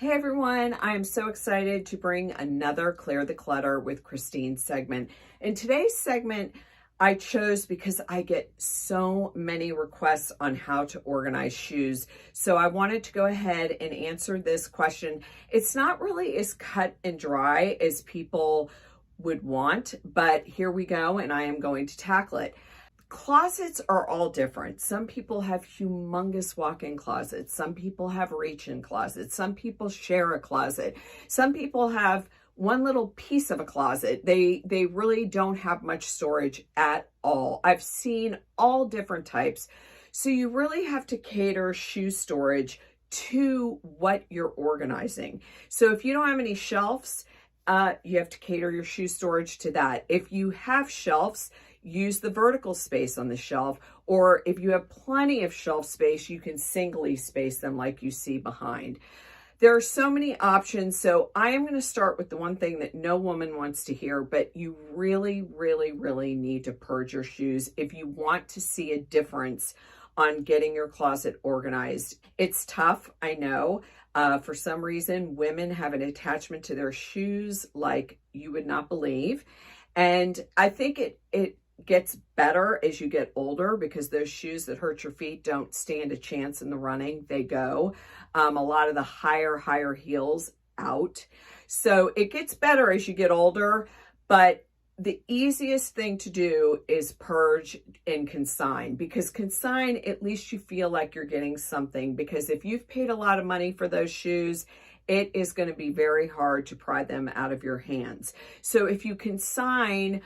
Hey everyone, I am so excited to bring another Clear the Clutter with Christine segment. In today's segment, I chose because I get so many requests on how to organize shoes. So I wanted to go ahead and answer this question. It's not really as cut and dry as people would want, but here we go, and I am going to tackle it. Closets are all different. Some people have humongous walk-in closets. Some people have reach-in closets. Some people share a closet. Some people have one little piece of a closet. They really don't have much storage at all. I've seen all different types. So you really have to cater shoe storage to what you're organizing. So if you don't have any shelves, you have to cater your shoe storage to that. If you have shelves, use the vertical space on the shelf, or if you have plenty of shelf space, you can singly space them like you see behind. There are so many options, so I am going to start with the one thing that no woman wants to hear, but you really, really, really need to purge your shoes if you want to see a difference on getting your closet organized. It's tough, I know. For some reason, women have an attachment to their shoes like you would not believe. And I think it gets better as you get older because those shoes that hurt your feet don't stand a chance in the running. They go. A lot of the higher heels out. So it gets better as you get older, but the easiest thing to do is purge and consign, because consign, at least you feel like you're getting something, because if you've paid a lot of money for those shoes, it is going to be very hard to pry them out of your hands. So if you consign,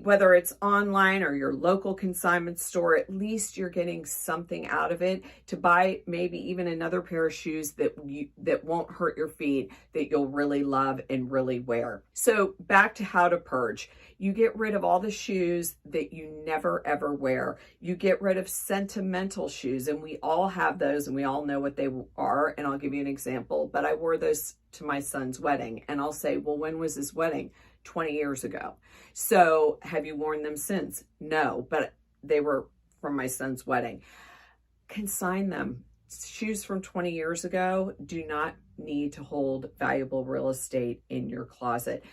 whether it's online or your local consignment store, at least you're getting something out of it to buy maybe even another pair of shoes that won't hurt your feet, that you'll really love and really wear. So back to how to purge. You get rid of all the shoes that you never ever wear. You get rid of sentimental shoes, and we all have those and we all know what they are. And I'll give you an example, but I wore those to my son's wedding, and I'll say, well, when was his wedding? 20 years ago. So have you worn them since? No, but they were from my son's wedding. Consign them. Shoes from 20 years ago do not need to hold valuable real estate in your closet.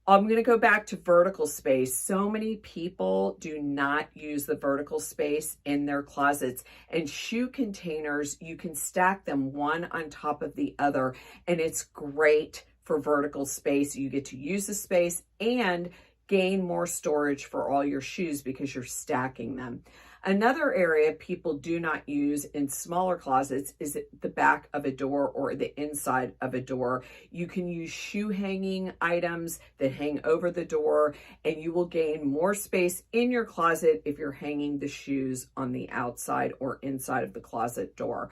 I'm going to go back to vertical space. So many people do not use the vertical space in their closets, and shoe containers, you can stack them one on top of the other, and it's great for vertical space. You get to use the space and gain more storage for all your shoes because you're stacking them. Another area people do not use in smaller closets is the back of a door or the inside of a door. You can use shoe hanging items that hang over the door, and you will gain more space in your closet if you're hanging the shoes on the outside or inside of the closet door.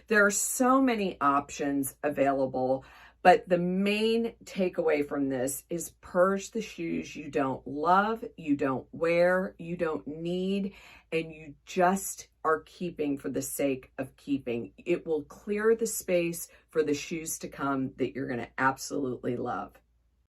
There are so many options available, but the main takeaway from this is purge the shoes you don't love, you don't wear, you don't need, and you just are keeping for the sake of keeping. It will clear the space for the shoes to come that you're going to absolutely love.